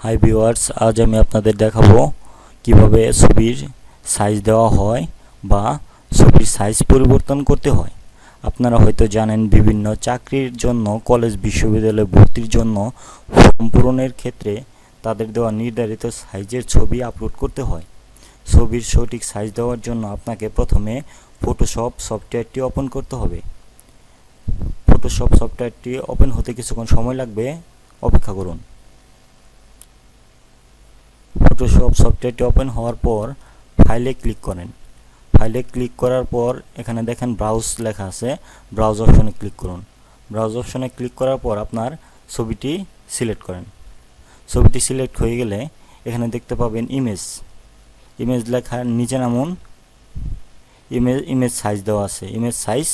Hi viewers, আজ আমি আপনাদের দেখাবো কিভাবে ছবির সাইজ দেওয়া হয় বা ছবির সাইজ পরিবর্তন করতে হয়। আপনারা হয়তো জানেন, বিভিন্ন চাকরির জন্য কলেজ বিশ্ববিদ্যালয়ে ভর্তির জন্য ফর্ম পূরণের ক্ষেত্রে তাদের দেওয়া নির্ধারিত সাইজের ছবি আপলোড করতে হয়। ছবির সঠিক সাইজ দেওয়ার জন্য আপনাকে প্রথমে ফটোশপ সফটওয়্যারটি ওপেন করতে হবে। ফটোশপ সফটওয়্যারটি ওপেন হতে কিছুক্ষণ সময় লাগবে, অপেক্ষা করুন। ফটোশপ সফটওয়্যারটি ওপেন হওয়ার পর ফাইলে ক্লিক করেন। ফাইলে ক্লিক করার পর এখানে দেখেন ব্রাউজ লেখা আছে, ব্রাউজ অপশনে ক্লিক করুন। ব্রাউজ অপশনে ক্লিক করার পর আপনার ছবিটি সিলেক্ট করেন। ছবিটি সিলেক্ট হয়ে গেলে এখানে দেখতে পাবেন ইমেজ লেখার নিচে নামুন। ইমেজ সাইজ দেওয়া আছে, ইমেজ সাইজ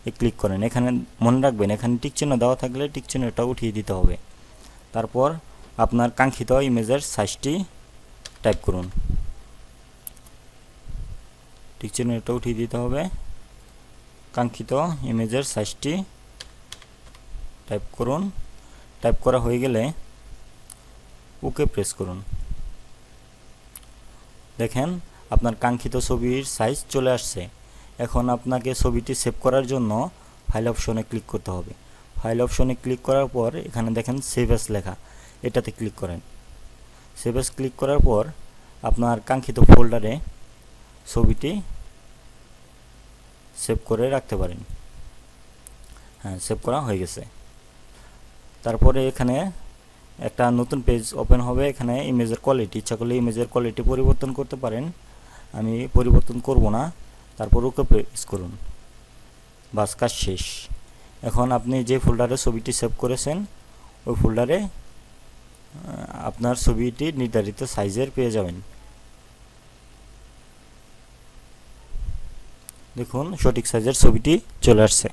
এ ক্লিক করেন। এখানে মনে রাখবেন, এখানে টিক চিহ্ন দেওয়া থাকলে টিক চিহ্নটা উঠিয়ে দিতে হবে। তারপর আপনার কাঙ্ক্ষিত ইমেজের সাইজটি টাইপ করুন। টিক চিহ্নটা উঠিয়ে দিতে হবে। কাঙ্ক্ষিত ইমেজের সাইজটি টাইপ করুন। টাইপ করা হয়ে গেলে ওকে প্রেস করুন। দেখেন, আপনার কাঙ্ক্ষিত ছবির সাইজ চলে আসছে। এখন আপনাকে ছবিটি সেভ করার জন্য ফাইল অপশনে ক্লিক করতে হবে। ফাইল অপশনে ক্লিক করার পর এখানে দেখেন সেভ অ্যাজ লেখা, এটাতে ক্লিক করেন। সেভ অ্যাজ ক্লিক করার পর আপনার কাঙ্ক্ষিত ফোল্ডারে ছবিটি সেভ করে রাখতে পারেন। হ্যাঁ, সেভ করা হয়ে গেছে। তারপরে এখানে একটা নতুন পেজ ওপেন হবে। এখানে ইমেজের কোয়ালিটি, ইচ্ছা করলে ইমেজের কোয়ালিটি পরিবর্তন করতে পারেন। আমি পরিবর্তন করব না। তারপর ওকে প্রেস করুন। বাস, কাজ শেষ। এখন আপনি যে ফোল্ডারে ছবিটি সেভ করেছেন ওই ফোল্ডারে আপনার ছবিটি নির্ধারিত সাইজের পেয়ে যাবেন। দেখুন, সঠিক সাইজের ছবিটি চলে আসছে।